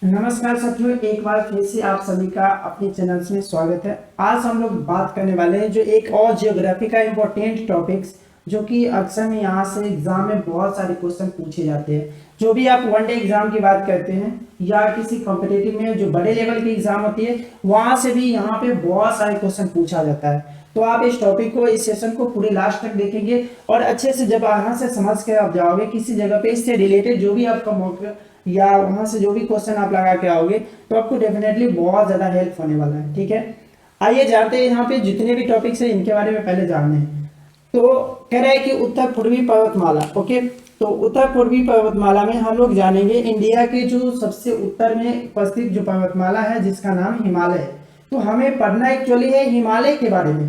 नमस्कार साथियों, एक बार फिर से आप सभी का अपने चैनल में स्वागत है। आज हम लोग बात करने वाले हैं जो एक और जियोग्राफी का इम्पोर्टेंट टॉपिक्स जो कि अक्सर में यहाँ से एग्जाम में बहुत सारे क्वेश्चन पूछे जाते हैं। जो भी आप वनडे एग्जाम की बात करते हैं या किसी कॉम्पिटिटिव में जो बड़े लेवल की एग्जाम होती है वहाँ से भी यहाँ पे बहुत सारे क्वेश्चन पूछा जाता है। तो आप इस टॉपिक को, इस सेशन को पूरे लास्ट तक देखेंगे और अच्छे से जब यहाँ से समझ के आप जाओगे किसी जगह पे इससे रिलेटेड जो भी आपका मौका या वहां से जो भी क्वेश्चन आप लगा के आओगे तो आपको डेफिनेटली बहुत ज्यादा हेल्प होने वाला है। ठीक है, आइए जानते हैं यहाँ पे जितने भी टॉपिक्स हैं इनके बारे में पहले जानने हैं। तो कह रहा है कि उत्तर पूर्वी पर्वतमाला। ओके, तो उत्तर पूर्वी पर्वतमाला में हम लोग जानेंगे इंडिया के जो सबसे उत्तर में उपस्थित जो पर्वतमाला है जिसका नाम हिमालय है। तो हमें पढ़ना एक्चुअली है हिमालय के बारे में,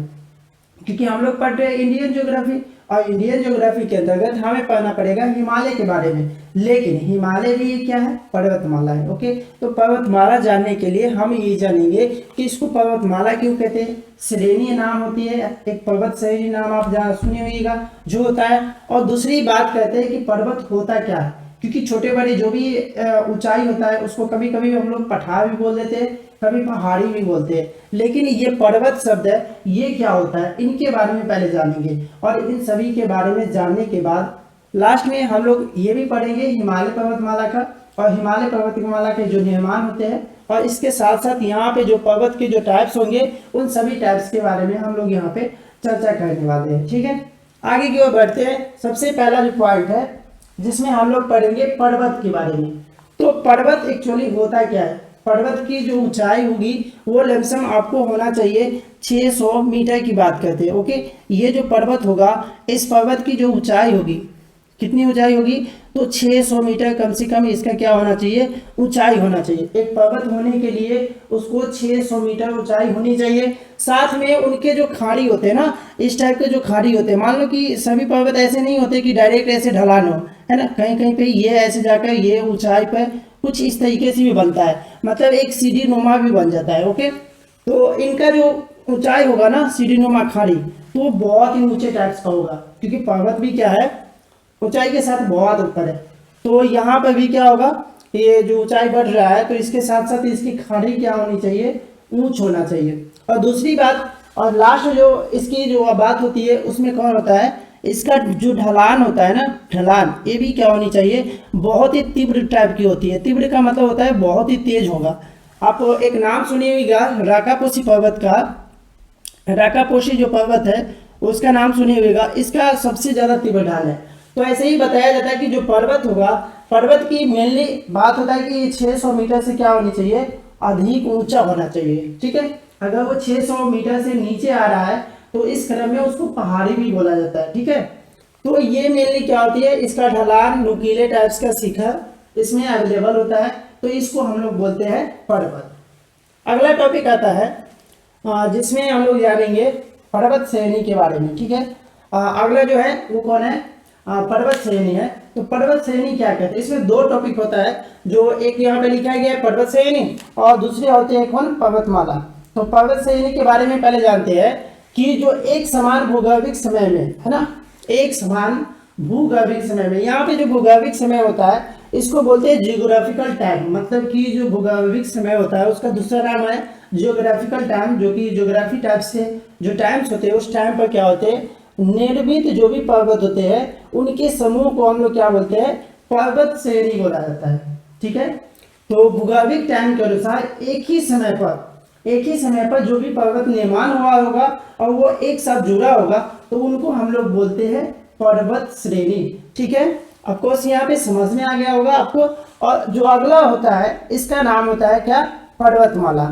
क्योंकि हम लोग पढ़ रहे हैं इंडियन ज्योग्राफी और इंडियन ज्योग्राफी के अंतर्गत हमें पढ़ना पड़ेगा हिमालय के बारे में। लेकिन हिमालय भी क्या है? पर्वतमाला है। ओके, तो पर्वतमाला जानने के लिए हम ये जानेंगे कि इसको पर्वतमाला क्यों कहते हैं। श्रेणी नाम होती है, एक पर्वत श्रेणी नाम आप जहाँ सुने होइएगा जो होता है। और दूसरी बात कहते हैं कि पर्वत होता क्या है, क्योंकि छोटे बड़े जो भी ऊंचाई होता है उसको कभी कभी हम लोग पठार भी बोल देते हैं, कभी पहाड़ी भी बोलते हैं। लेकिन ये पर्वत शब्द है, ये क्या होता है इनके बारे में पहले जानेंगे। और इन सभी के बारे में जानने के बाद लास्ट में हम लोग ये भी पढ़ेंगे हिमालय पर्वतमाला का और हिमालय पर्वतमाला के जो निर्माण होते हैं, और इसके साथ साथ यहाँ पे जो पर्वत के जो टाइप्स होंगे उन सभी टाइप्स के बारे में हम लोग यहाँ पे चर्चा करने वाले हैं। ठीक है, आगे की ओर बढ़ते हैं। सबसे पहला जो पॉइंट है जिसमें हम लोग पढ़ेंगे पर्वत के बारे में। तो पर्वत एक्चुअली होता क्या है? पर्वत की जो ऊंचाई होगी वो लमसम आपको होना चाहिए 600 मीटर की बात करते हैं। ओके, ये जो पर्वत होगा इस पर्वत की जो ऊंचाई होगी, कितनी ऊंचाई होगी? तो 600 मीटर कम से कम इसका क्या होना चाहिए? ऊंचाई होना चाहिए। एक पर्वत होने के लिए उसको 600 मीटर ऊंचाई होनी चाहिए। साथ में उनके जो खाड़ी होते हैं ना, इस टाइप के जो खाड़ी होते हैं, मान लो कि सभी पर्वत ऐसे नहीं होते कि डायरेक्ट ऐसे ढलान हो, है ना। कहीं कहीं पे ये ऐसे जाकर ये ऊंचाई पर कुछ इस तरीके से भी बनता है, मतलब एक सीढ़ी नुमा भी बन जाता है। ओके, तो इनका जो ऊंचाई होगा ना सीढ़ी नुमा खाड़ी, तो बहुत ही ऊंचे टाइप्स का होगा, क्योंकि पर्वत भी क्या है ऊंचाई के साथ बहुत ऊपर है। तो यहाँ पर भी क्या होगा, ये जो ऊंचाई बढ़ रहा है तो इसके साथ साथ इसकी खाड़ी क्या होनी चाहिए? ऊंच होना चाहिए। और दूसरी बात और लास्ट जो इसकी जो बात होती है उसमें कौन होता है? इसका जो ढलान होता है ना, ढलान, ये भी क्या होनी चाहिए? बहुत ही तीव्र टाइप की होती है। तीव्र का मतलब होता है बहुत ही तेज होगा। आप एक नाम सुनिएगा राकापोशी पर्वत का। राकापोशी जो पर्वत है उसका नाम सुनिएगा, इसका सबसे ज्यादा तीव्र ढाल है। तो ऐसे ही बताया जाता है कि जो पर्वत होगा, पर्वत की मेनली बात होता है कि 600 मीटर से क्या होनी चाहिए? अधिक ऊंचा होना चाहिए। ठीक है, अगर वो 600 मीटर से नीचे आ रहा है तो इस क्रम में उसको पहाड़ी भी बोला जाता है। ठीक है, तो ये मेनली क्या होती है? इसका ढलान नुकीले टाइप्स का शिखर इसमें अवेलेबल होता है, तो इसको हम लोग बोलते हैं पर्वत। अगला टॉपिक आता है जिसमें हम लोग जानेंगे पर्वत श्रेणी के बारे में। ठीक है, अगला जो है वो कौन है? पर्वत श्रेणी है। तो पर्वत श्रेणी क्या कहते हैं? इसमें दो टॉपिक होता है, जो एक यहाँ पे लिखा गया है पर्वत श्रेणी और दूसरे होते हैं कौन? पर्वतमाला। तो पर्वत श्रेणी के बारे में पहले जानते हैं कि जो एक समान भूगर्भिक समय में, है ना, एक समान भूगर्भिक समय में, यहाँ पे जो भूगर्भिक समय होता है इसको बोलते हैं जियोग्राफिकल टाइम। मतलब कि जो भूगर्भिक समय होता है उसका दूसरा नाम है जियोग्राफिकल टाइम, जो कि जियोग्राफी टाइप से जो टाइम्स होते हैं उस टाइम पर क्या होते हैं? निर्मित जो भी पर्वत होते हैं उनके समूह को हम लोग क्या बोलते हैं? पर्वत श्रेणी बोला जाता है। ठीक है, तो भूगर्भिक टाइम के अनुसार एक ही समय पर जो भी पर्वत निर्माण हुआ होगा और वो एक साथ जुड़ा होगा तो उनको हम लोग बोलते हैं पर्वत श्रेणी। ठीक है, ऑफकोर्स यहाँ पे समझ में आ गया होगा आपको। और जो अगला होता है इसका नाम होता है क्या? पर्वतमाला।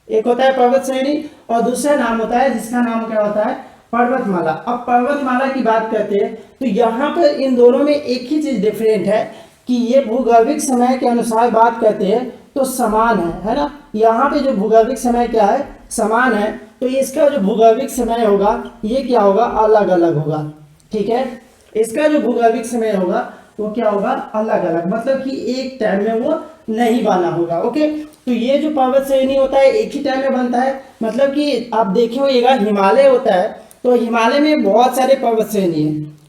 एक होता है पर्वत श्रेणी और दूसरा नाम होता है जिसका नाम क्या होता है? पर्वतमाला। अब पर्वतमाला की बात करते हैं तो यहाँ पर इन दोनों में एक ही चीज डिफरेंट है कि ये भूगर्भिक समय के अनुसार बात करते हैं तो समान है ना। यहाँ पे जो भूगर्भिक समय क्या है? समान है। तो इसका जो भूगर्भिक समय होगा ये क्या होगा? अलग अलग होगा। ठीक है, इसका जो भूगर्भिक समय होगा वो क्या होगा? अलग अलग, मतलब कि एक टाइम में वो नहीं बना होगा। ओके, तो ये जो पर्वत श्रेणी होता है एक ही टाइम में बनता है। मतलब कि आप देखे होइएगा हिमालय होता है तो हिमालय में बहुत सारे पर्वत श्रेणी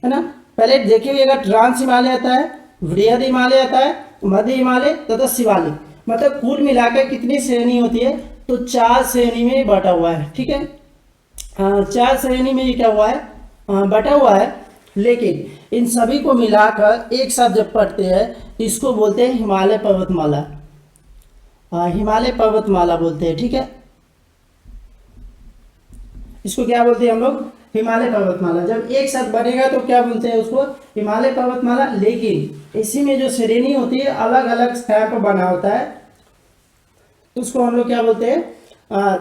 है ना। पहले देखे होइएगा ट्रांस हिमालय आता है, वृहद हिमालय आता है, मध्य हिमालय तथा शिवालिक। मतलब कुल मिलाकर कितनी श्रेणी होती है, तो 4 श्रेणी में बांटा हुआ है, ठीक है। 4 श्रेणी में ये क्या हुआ है, बटा हुआ है। लेकिन इन सभी को मिलाकर एक साथ जब पढ़ते हैं इसको बोलते हैं हिमालय पर्वतमाला, हिमालय पर्वतमाला बोलते हैं, ठीक है। इसको क्या बोलते हैं हम लोग, हिमालय पर्वतमाला। जब एक साथ बनेगा तो क्या बोलते हैं उसको, हिमालय पर्वतमाला। लेकिन इसी में जो श्रेणी होती है अलग अलग स्थान पर बना होता है, उसको हम लोग क्या बोलते हैं,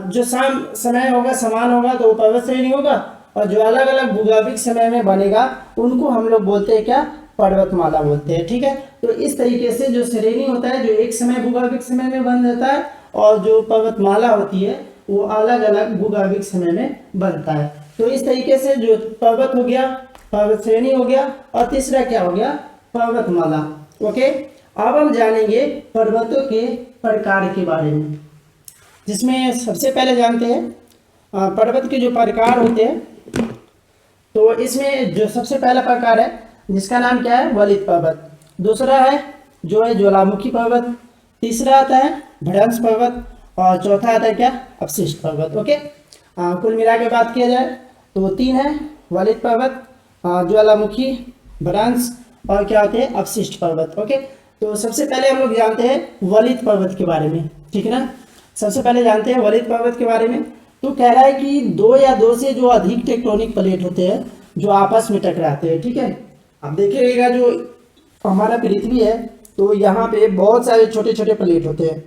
जो समय होगा समान होगा तो वो पर्वत श्रेणी होगा, और जो अलग अलग भूगोलिक समय में बनेगा उनको हम लोग बोलते हैं क्या, पर्वतमाला बोलते हैं, ठीक है। तो इस तरीके से जो श्रेणी होता है जो एक समय भूगोलिक समय में बन जाता है, और जो पर्वतमाला होती है वो अलग अलग भूगोलिक समय में बनता है। तो इस तरीके से जो पर्वत हो गया, पर्वत श्रेणी हो गया, और तीसरा क्या हो गया, पर्वतमाला। ओके, अब हम जानेंगे पर्वतों के प्रकार के बारे में, जिसमें सबसे पहले जानते हैं पर्वत के जो प्रकार होते हैं। तो इसमें जो सबसे पहला प्रकार है जिसका नाम क्या है, वलित पर्वत। दूसरा है जो है ज्वालामुखी पर्वत। तीसरा आता है भ्रंश पर्वत, और चौथा आता है क्या, अपशिष्ट पर्वत। ओके, कुल मिला के बात किया जाए तो 3 है, वलित पर्वत, ज्वालामुखी, भ्रंश, और क्या होते हैं, अपशिष्ट पर्वत। ओके, तो सबसे पहले हम लोग जानते हैं वलित पर्वत के बारे में, ठीक है ना। सबसे पहले जानते हैं वलित पर्वत के बारे में। तो कह रहा है कि 2 या 2 से जो अधिक टेक्टोनिक प्लेट होते हैं जो आपस में टकराते हैं, ठीक है। अब देखिएगा जो हमारा पृथ्वी है तो यहाँ पे बहुत सारे छोटे छोटे प्लेट होते हैं,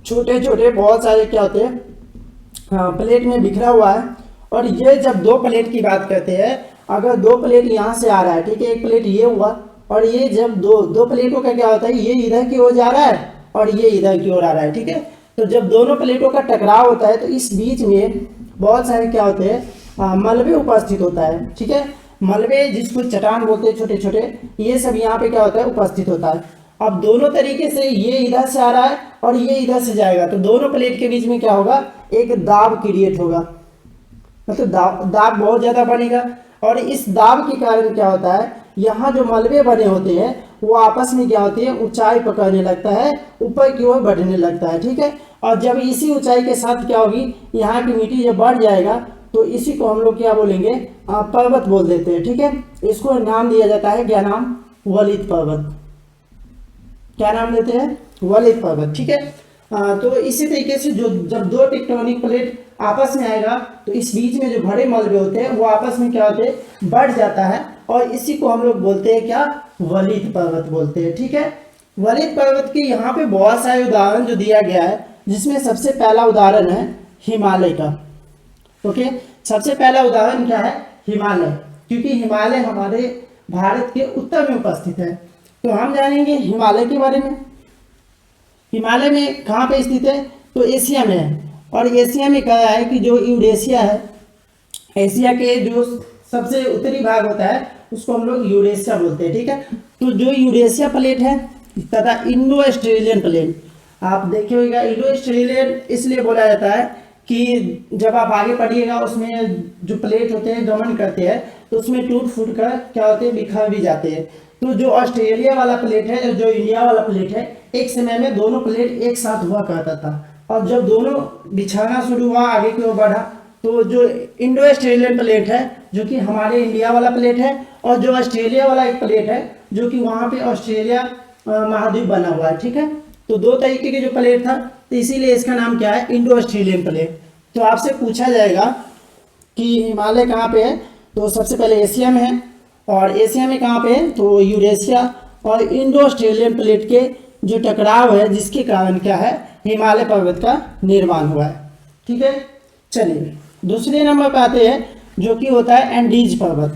छोटे छोटे बहुत सारे क्या होते हैं, प्लेट में बिखरा हुआ है। और ये जब 2 प्लेट की बात करते हैं, अगर 2 प्लेट यहाँ से आ रहा है, ठीक है, एक प्लेट ये हुआ, और ये जब दो प्लेटों का क्या होता है, ये इधर की ओर जा रहा है और ये इधर की ओर आ रहा है, ठीक है। तो जब दोनों प्लेटों का टकराव होता है तो इस बीच में बहुत सारे क्या होते हैं, मलबे उपस्थित होता है, ठीक है। मलबे जिसको चट्टान बोलते हैं, छोटे छोटे, ये सब यहाँ पे क्या होता है, उपस्थित होता है। अब दोनों तरीके से ये इधर से आ रहा है और ये इधर से जाएगा, तो दोनों प्लेट के बीच में क्या होगा, एक दाब क्रिएट होगा, मतलब दाब बहुत ज़्यादा बनेगा। और इस दाब के कारण क्या होता है, यहाँ जो मलबे बने होते हैं वो आपस में क्या होती है, ऊंचाई पकड़ने लगता है, ऊपर की ओर बढ़ने लगता है, ठीक है। और जब इसी ऊंचाई के साथ क्या होगी, यहाँ की मिट्टी जब बढ़ जाएगा तो इसी को हम लोग क्या बोलेंगे, पर्वत बोल देते हैं, ठीक है। इसको नाम दिया जाता है, क्या नाम, वलित पर्वत। क्या नाम देते हैं, वलित पर्वत, ठीक है। तो इसी तरीके से जो जब 2 टेक्टोनिक प्लेट आपस में आएगा तो इस बीच में जो बड़े मलबे होते हैं वो आपस में क्या होते हैं, बढ़ जाता है, और इसी को हम लोग बोलते हैं क्या, वलित पर्वत बोलते हैं, ठीक है। वलित पर्वत के यहाँ पे बहुत सारे उदाहरण जो दिया गया है, जिसमें सबसे पहला उदाहरण है हिमालय का। ओके, सबसे पहला उदाहरण क्या है, हिमालय, क्योंकि हिमालय हमारे भारत के उत्तर में उपस्थित है। तो हम जानेंगे हिमालय के बारे में। हिमालय में कहाँ पे स्थित है, तो एशिया में है। और एशिया में कहा है कि जो यूरेशिया है, एशिया के जो सबसे उत्तरी भाग होता है उसको हम लोग यूरेशिया बोलते हैं, ठीक है। तो जो यूरेशिया प्लेट है तथा इंडो ऑस्ट्रेलियन प्लेट, आप देखे होगा, इंडो ऑस्ट्रेलियन इसलिए बोला जाता है कि जब आप आगे पढ़िएगा उसमें जो प्लेट होते हैं गमन करते हैं तो उसमें टूट फूट कर क्या होते हैं, बिखर भी जाते हैं। तो जो ऑस्ट्रेलिया वाला प्लेट है, जो इंडिया वाला प्लेट है, एक समय में दोनों प्लेट एक साथ हुआ करता था, और जब दोनों बिछाना शुरू हुआ, आगे की ओर बढ़ा, तो जो इंडो ऑस्ट्रेलियन प्लेट है जो कि हमारे इंडिया वाला प्लेट है, और जो ऑस्ट्रेलिया वाला एक प्लेट है जो कि वहाँ पे ऑस्ट्रेलिया महाद्वीप बना हुआ है, ठीक है। तो 2 तरीके के जो प्लेट था, तो इसीलिए इसका नाम क्या है, इंडो ऑस्ट्रेलियन प्लेट। तो आपसे पूछा जाएगा कि हिमालय कहाँ पे है, तो सबसे पहले एशिया में है, और एशिया में कहाँ पे है, तो यूरेशिया और इंडो ऑस्ट्रेलियन प्लेट के जो टकराव है जिसके कारण क्या है, हिमालय पर्वत का निर्माण हुआ है, ठीक है। चलिए दूसरे नंबर पे आते हैं जो कि होता है एंडीज पर्वत।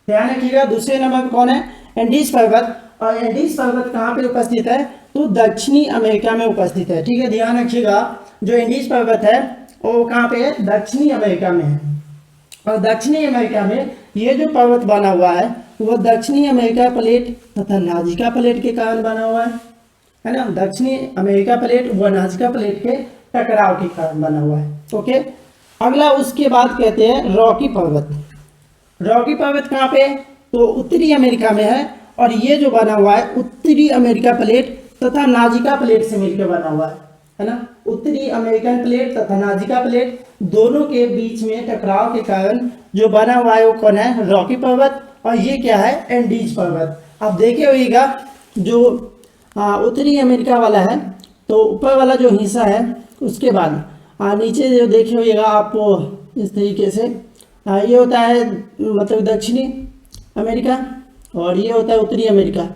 ध्यान रखिएगा, दूसरे नंबर पर कौन है, एंडीज पर्वत। और एंडीज पर्वत कहाँ पे उपस्थित है, तो दक्षिणी अमेरिका में उपस्थित है, ठीक है। ध्यान रखिएगा, जो एंडीज पर्वत है वो कहाँ पे है, दक्षिणी अमेरिका में है। और दक्षिणी अमेरिका में ये जो पर्वत बना हुआ है वो दक्षिणी अमेरिका प्लेट तथा नाजिका प्लेट के कारण बना हुआ है ना। दक्षिणी अमेरिका प्लेट व नाजिका प्लेट के टकराव के कारण बना हुआ है। ओके, अगला उसके बाद कहते हैं रॉकी पर्वत। रॉकी पर्वत कहाँ पे, तो उत्तरी अमेरिका में है, और ये जो बना हुआ है उत्तरी अमेरिका प्लेट तथा नाजिका प्लेट से मिलकर बना हुआ है ना। उत्तरी अमेरिकन प्लेट तथा नाजिका प्लेट दोनों के बीच में टकराव के कारण जो बना हुआ है वो कौन है, रॉकी पर्वत, और ये क्या है, एंडीज पर्वत। आप देखे होइएगा जो उत्तरी अमेरिका वाला है तो ऊपर वाला जो हिस्सा है उसके बाद नीचे जो देखे होइएगा आप इस तरीके से ये होता है मतलब दक्षिणी अमेरिका और ये होता है उत्तरी अमेरिका,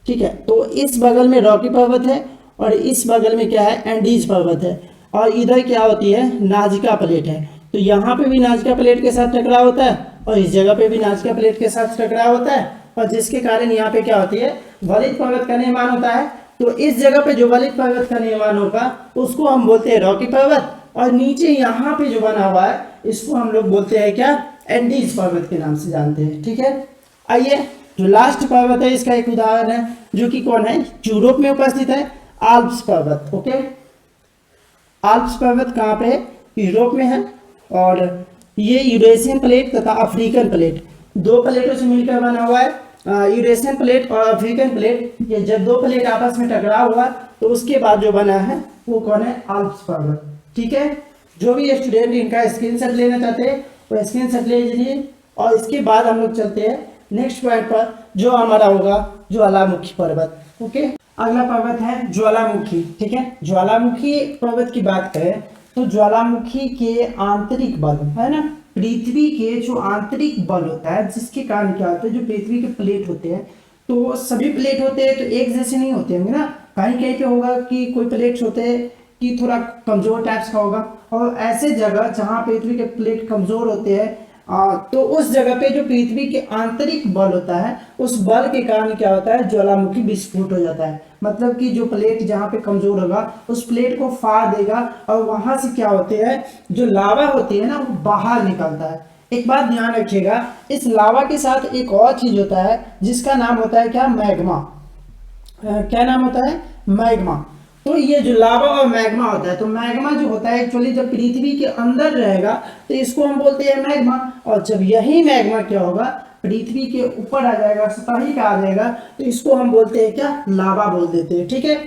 ठीक है। तो इस बगल में रॉकी पर्वत है और इस बगल में क्या है, एंडीज पर्वत है, और इधर क्या होती है, नाजिका प्लेट है। तो यहाँ पे भी नाजिका प्लेट के साथ टकराव होता है और इस जगह पे भी नाजिका प्लेट के साथ टकराव होता है, और जिसके कारण यहाँ पे क्या होती है, वलित पर्वत का निर्माण होता है। तो इस जगह पे जो वलित पर्वत का निर्माण होगा उसको हम बोलते हैं रॉकी पर्वत, और नीचे यहाँ पे जो बना हुआ है इसको हम लोग बोलते हैं क्या, एंडीज पर्वत के नाम से जानते हैं, ठीक है। आइए जो लास्ट पर्वत है इसका एक उदाहरण है जो कि कौन है, यूरोप में उपस्थित है, आल्प्स पर्वत। ओके, आल्प्स पर्वत कहाँ पे है, यूरोप में है, और ये यूरेशियन प्लेट तथा अफ्रीकन प्लेट दो प्लेटों से मिलकर बना हुआ है। यूरेशियन प्लेट और अफ्रीकन प्लेट, ये जब दो प्लेट आपस में टकरा हुआ तो उसके बाद जो बना है वो कौन है, आल्प्स पर्वत, ठीक है। जो भी स्टूडेंट इनका स्क्रीनशॉट लेना चाहते हैं वो स्क्रीनशॉट ले लीजिए, और इसके बाद हम लोग चलते हैं नेक्स्ट पॉइंट पर जो हमारा होगा ज्वालामुखी पर्वत। ओके, अगला पर्वत है ज्वालामुखी, ठीक है। ज्वालामुखी पर्वत की बात करें तो ज्वालामुखी के आंतरिक बल है ना, पृथ्वी के जो आंतरिक बल होता है जिसके कारण क्या होता है, जो पृथ्वी के प्लेट होते हैं तो सभी प्लेट होते हैं तो एक जैसे नहीं होते होंगे ना, कहीं कहीं पे होगा कि कोई प्लेट्स होते हैं कि थोड़ा कमजोर टाइप्स का होगा, और ऐसे जगह जहाँ पृथ्वी के प्लेट कमजोर होते हैं तो उस जगह पे जो पृथ्वी के आंतरिक बल होता है उस बल के कारण क्या होता है, ज्वालामुखी विस्फोट हो जाता है। मतलब कि जो प्लेट जहाँ पे कमजोर होगा उस प्लेट को फाड़ देगा और वहां से क्या होते हैं, जो लावा होती है ना वो बाहर निकलता है। एक बात ध्यान रखिएगा, इस लावा के साथ एक और चीज होता है जिसका नाम होता है क्या, मैग्मा। क्या नाम होता है, मैग्मा। तो ये जो लावा और मैग्मा होता है, तो मैग्मा जो होता है एक्चुअली जब पृथ्वी के अंदर रहेगा तो इसको हम बोलते हैं मैग्मा, और जब यही मैग्मा क्या होगा, पृथ्वी के ऊपर आ जाएगा, सतही पे आ जाएगा, तो इसको हम बोलते हैं क्या, लावा बोल देते हैं, ठीक है।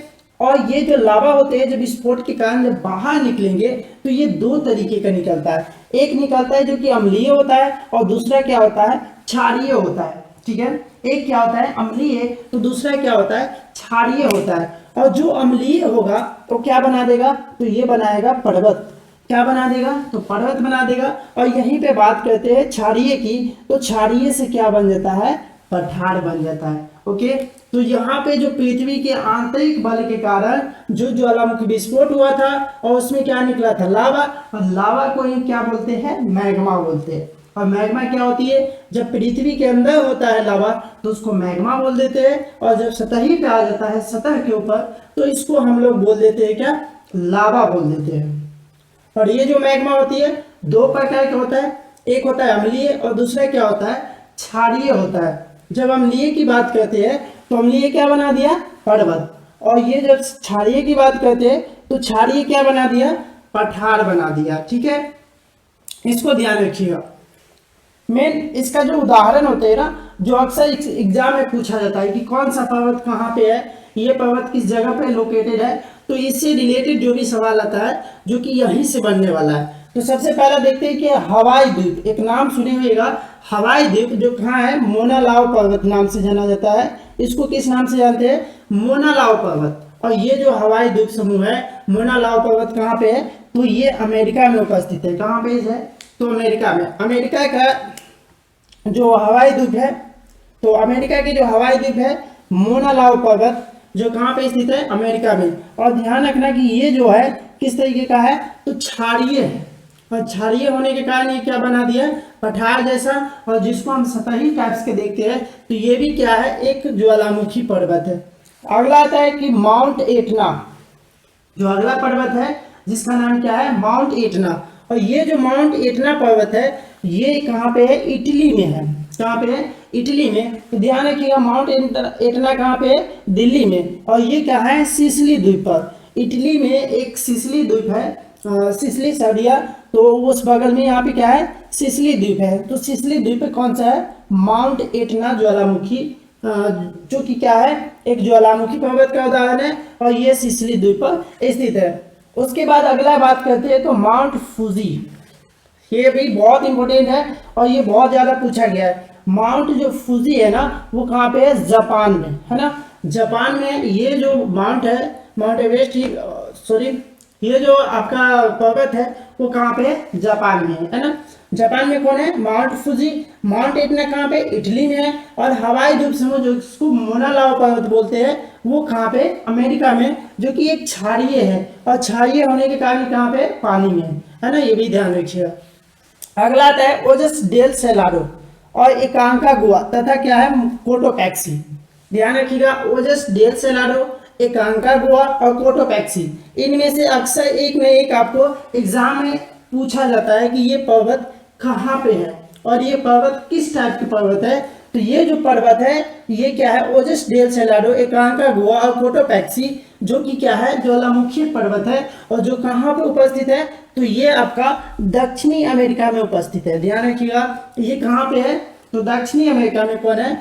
और ये जो लावा होते हैं जब विस्फोट के कारण जब बाहर निकलेंगे तो ये दो तरीके का निकलता है, एक निकलता है जो कि अम्लीय होता है और दूसरा क्या होता है, क्षारीय होता है, ठीक है। एक क्या होता है अम्लीय, तो दूसरा क्या होता है, क्षारीय होता है। और जो अम्लीय होगा तो क्या बना देगा, तो ये बनाएगा पर्वत, क्या बना देगा, तो पर्वत बना देगा। और यहीं पे बात करते हैं क्षारीय की, तो क्षारीय से क्या बन जाता है, पठार बन जाता है। ओके, तो यहाँ पे जो पृथ्वी के आंतरिक बल के कारण जो ज्वालामुखी विस्फोट हुआ था और उसमें क्या निकला था, लावा, और लावा को ही क्या बोलते हैं, मैग्मा बोलते हैं। और मैग्मा क्या होती है, जब पृथ्वी के अंदर होता है लावा तो उसको मैग्मा बोल देते हैं, और जब सतही पे आ जाता है सतह के ऊपर तो इसको हम लोग बोल देते हैं क्या, लावा बोल देते हैं। और ये जो मैग्मा होती है दो प्रकार का होता है, एक होता है अम्लीय और दूसरा क्या होता है, क्षारीय होता है। जब अम्लीय की बात करते हैं तो अम्लीय क्या बना दिया, पर्वत, और ये जब क्षारीय की बात करते हैं तो क्षारीय क्या बना दिया, पठार बना दिया, ठीक है। इसको ध्यान रखिएगा। मेन इसका जो उदाहरण होते हैं ना, जो अक्सर एग्जाम में पूछा जाता है कि कौन सा पर्वत कहाँ पे है, ये पर्वत किस जगह पे लोकेटेड है, तो इससे रिलेटेड जो भी सवाल आता है जो कि यहीं से बनने वाला है। तो सबसे पहला देखते हैं कि हवाई द्वीप, एक नाम सुने होगा, हवाई द्वीप जो कहाँ है, मोनालाव पर्वत नाम से जाना जाता है। इसको किस नाम से जानते हैं, मोनालाव पर्वत। और ये जो हवाई द्वीप समूह है मोनालाव पर्वत कहाँ पे है, तो ये अमेरिका में उपस्थित है। कहाँ पे है, तो अमेरिका में। अमेरिका का जो हवाई द्वीप है, तो अमेरिका की जो हवाई द्वीप है मोनालाव पर्वत जो कहाँ पे स्थित है, अमेरिका में। और ध्यान रखना कि ये जो है किस तरीके का है, तो क्षारीय है, और क्षारीय होने के कारण ये क्या बना दिया, पठार जैसा, और जिसको हम सतही टाइप्स के देखते हैं तो ये भी क्या है, एक ज्वालामुखी पर्वत है। अगला आता है कि माउंट एटना, जो अगला पर्वत है जिसका नाम क्या है, माउंट एटना। और ये जो माउंट एटना पर्वत है ये कहाँ पे है, इटली में है। कहाँ पे है, इटली में। तो ध्यान रखिएगा माउंट एटना कहाँ पे है, दिल्ली में। और ये क्या है, सिसिली द्वीप पर, इटली में एक सिसिली द्वीप है, सिसिली सर्डिया, तो उस बगल में यहाँ पे क्या है, सिसिली द्वीप है। तो सिसिली द्वीप पे कौन सा है, माउंट एटना ज्वालामुखी जो कि क्या है, एक ज्वालामुखी पर्वत का उदाहरण है और ये सिसिली द्वीप पर स्थित है। उसके बाद अगला बात करते हैं तो माउंट फूजी, ये भी बहुत इंपॉर्टेंट है और ये बहुत ज़्यादा पूछा गया है। माउंट जो फूजी है ना वो कहाँ पे है, जापान में है ना। जापान में ये जो माउंट है, माउंट एवरेस्ट ही, सॉरी, ये जो आपका पर्वत है वो कहाँ पे है, जापान में है ना। जापान में कौन है, माउंट फूजी। माउंट एटना कहाँ पे, इटली में है। और हवाई द्वीप समूह जो इसको मोना लावा पर्वत बोलते हैं वो कहाँ पे, अमेरिका में, जो कि एक क्षारीय है और क्षारीय होने के कारण कहाँ पे, पानी में है ना, ये भी ध्यान रखिएगा। अगला आता है ओजस डेल सेलाडो और एकांकागुआ तथा क्या है, कोटोपैक्सी। ध्यान रखिएगा, ओजस डेल सेलाडो, एकांकागुआ और कोटोपैक्सी, इनमें से अक्सर एक न एक आपको एग्जाम में पूछा जाता है कि ये पर्वत कहाँ पे है और ये पर्वत किस टाइप की पर्वत है। तो ये जो पर्वत है ये क्या है, ओजस डेल सेलाडो, एकांकागुआ और कोटोपैक्सी, जो कि क्या है, ज्वालामुखी पर्वत है और जो कहाँ पे उपस्थित है, तो ये आपका दक्षिणी अमेरिका में उपस्थित है। ध्यान रखिएगा, ये कहाँ पे है, तो दक्षिणी अमेरिका में कौन है,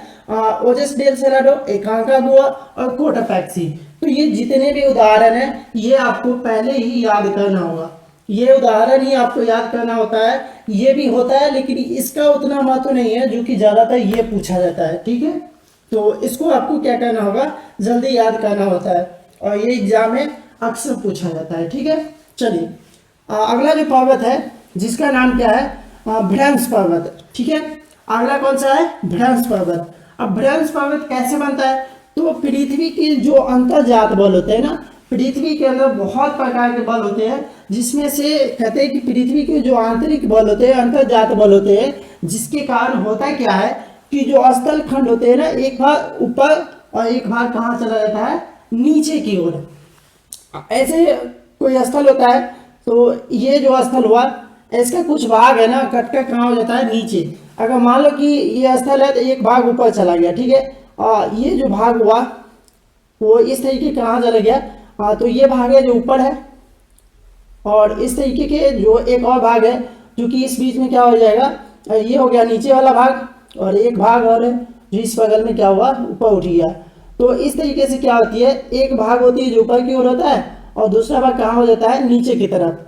ओजस डेल सेलाडो, एकांकागुआ और कोटोपैक्सी। तो ये जितने भी उदाहरण है ये आपको पहले ही याद करना होगा, ये उदाहरण ही आपको याद करना होता है। ये भी होता है लेकिन इसका उतना महत्व नहीं है जो कि ज्यादातर ये पूछा जाता है, ठीक है। तो इसको आपको क्या करना होगा, जल्दी याद करना होता है और ये एग्जाम में अक्सर पूछा जाता है, ठीक है। चलिए अगला जो पर्वत है जिसका नाम क्या है, भ्रंश पर्वत, ठीक है। अगला कौन सा है, भ्रंश पर्वत। अब भ्रंश पर्वत कैसे बनता है, तो पृथ्वी के जो अंतर्जात बल होते हैं ना, पृथ्वी के अंदर बहुत प्रकार के बल होते हैं, जिसमें से कहते हैं कि पृथ्वी के जो आंतरिक बल होते हैं, अंतर्जात बल होते हैं, जिसके कारण होता क्या है कि जो स्थल खंड होते हैं ना, एक भाग ऊपर और एक भाग कहाँ चला जाता है, नीचे की ओर। ऐसे कोई स्थल होता है तो ये जो स्थल हुआ इसका कुछ भाग है ना कट कर कहाँ हो जाता है, नीचे। अगर मान लो कि ये स्थल है तो एक भाग ऊपर चला गया, ठीक है। ये जो भाग हुआ वो इस तरीके कहाँ चला गया, तो ये भाग है जो ऊपर है और इस तरीके के जो एक और भाग है जो कि इस बीच में क्या हो जाएगा, ये हो गया नीचे वाला भाग और एक भाग और है जो इस बगल में क्या हुआ, ऊपर उठ गया। तो इस तरीके से क्या होती है, एक भाग होती है जो ऊपर की ओर होता है और दूसरा भाग कहाँ हो जाता है, नीचे की तरफ।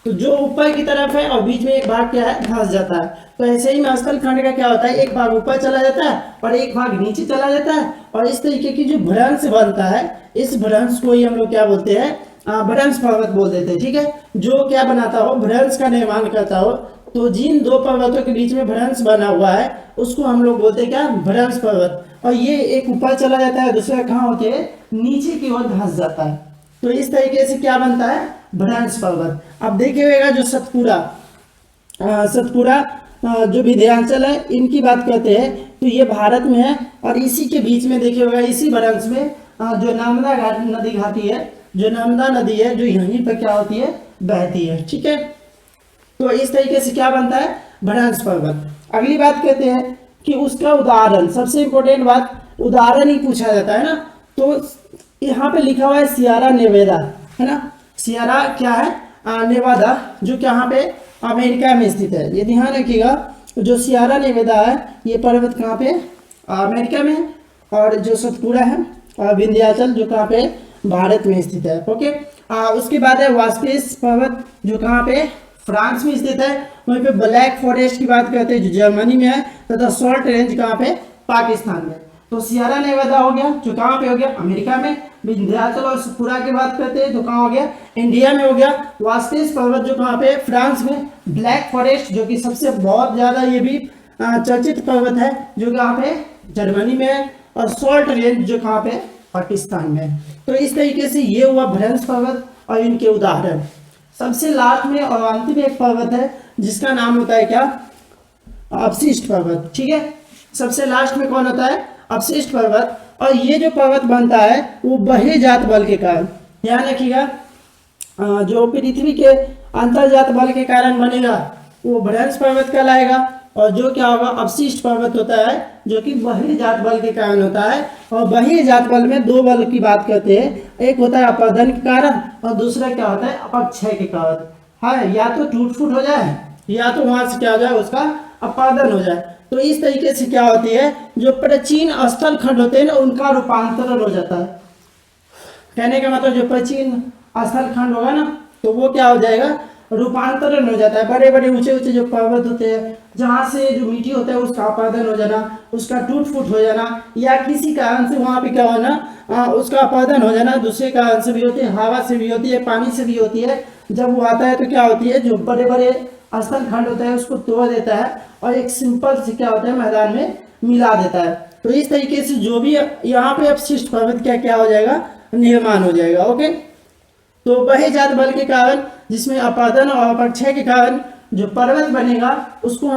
तो जो ऊपर की तरफ है और बीच में एक भाग क्या है, धंस जाता है। तो ऐसे ही स्थल खंड का क्या होता है, एक भाग ऊपर चला जाता है और एक भाग नीचे चला जाता है और इस तरीके की जो भ्रंश बनता है, इस भ्रंश को ही हम लोग क्या बोलते हैं, भ्रंश पर्वत बोल देते हैं, ठीक है। जो क्या बनाता हो, भ्रंश का निर्माण करता हो, तो जिन दो पर्वतों के बीच में भ्रंश बना हुआ है उसको हम लोग बोलते हैं क्या, भ्रंश पर्वत। और ये एक ऊपर चला जाता है, दूसरा कहाँ होते हैं, नीचे की ओर धंस जाता है। तो इस तरीके से क्या बनता है, भ्रंश पर्वत। अब देखिएगा जो सतपुड़ा जो विंध्याचल है इनकी बात करते हैं तो ये भारत में है और इसी के बीच में देखिएगा, इसी भ्रंश में जो नर्मदा नदी घाटी है, जो नर्मदा नदी है जो यहीं पर क्या होती है, बहती है, ठीक है। तो इस तरीके से क्या बनता है, भ्रंश पर्वत। अगली बात कहते हैं कि उसका उदाहरण, सबसे इंपॉर्टेंट बात, उदाहरण ही पूछा जाता है ना। तो यहाँ पे लिखा हुआ है सियरा नेवादा, है ना। सियरा क्या है, नेवादा, जो कि यहाँ पे अमेरिका में स्थित है। ये ध्यान रखिएगा, जो सियरा नेवादा है ये पर्वत कहाँ पे, अमेरिका में है। और जो सतपुड़ा है विंध्याचल जो कहाँ पे, भारत में स्थित है, ओके। उसके बाद है वास्पिस पर्वत जो कहाँ पे, फ्रांस में स्थित है। वहीं पे ब्लैक फॉरेस्ट की बात करते हैं जो जर्मनी में है, तथा सॉल्ट रेंज कहाँ पे, पाकिस्तान में। तो सियरा नेवादा हो गया जो कहाँ पे हो गया, अमेरिका में। विंध्याचल और सतपुड़ा की बात करते हैं तो कहाँ हो गया, इंडिया में हो गया। वास्पिस पर्वत जो कहाँ पे, फ्रांस में। ब्लैक फॉरेस्ट जो कि सबसे बहुत ज्यादा ये भी चर्चित पर्वत है जो कहाँ पे, जर्मनी में है। और सॉल्ट रेंज जो कहाँ पे, पाकिस्तान में। तो इस तरीके से ये हुआ भ्रंश पर्वत और इनके उदाहरण। सबसे लास्ट में और अंतिम एक पर्वत है जिसका नाम होता है क्या, अवशिष्ट पर्वत, ठीक है। सबसे लास्ट में कौन होता है, अवशिष्ट पर्वत। और ये जो पर्वत बनता है वो बहिर्जात बल के कारण, ध्यान रखिएगा, जो पृथ्वी के अंतर्जात बल के कारण बनेगा वो भ्रंश पर्वत कहलाएगा। और जो क्या होगा, अवशिष्ट पर्वत होता है जो कि बहिर्जात बल के कारण होता है। और बहिर्जात बल में दो बल की बात करते हैं, एक होता है अपर्दन के कारण और दूसरा क्या होता है, अपक्षय के कारण। हाँ, या तो टूट फूट हो जाए या तो वहां से क्या हो जाए, उसका अपर्दन हो जाए। तो इस तरीके से क्या होती है, जो प्राचीन स्थल खंड होते हैं ना उनका रूपांतरण हो जाता है। कहने का मतलब जो प्राचीन स्थल खंड होगा ना तो वो क्या हो जाएगा, रूपांतरण हो जाता है। बड़े बड़े ऊंचे ऊंचे जो पर्वत होते हैं जहाँ से जो मिट्टी होता है उसका अपरदन हो जाना, उसका टूट फूट हो जाना, या किसी कारण से वहाँ पे क्या होना, उसका अपरदन हो जाना, दूसरे कारण से भी होती है, हवा से भी होती है, पानी से भी होती है। जब वो आता है तो क्या होती है, जो बड़े बड़े स्थल खंड होता है उसको तोड़ देता है और एक सिंपल से क्या होता है मैदान में मिला देता है। तो इस तरीके से जो भी यहाँ पे अपशिष्ट पर्वत क्या क्या हो जाएगा, निर्माण हो जाएगा। ओके, तो वही जात बल के कारण जिसमें अपरदन और अपक्षय के कारण जो पर्वत बनेगा उसको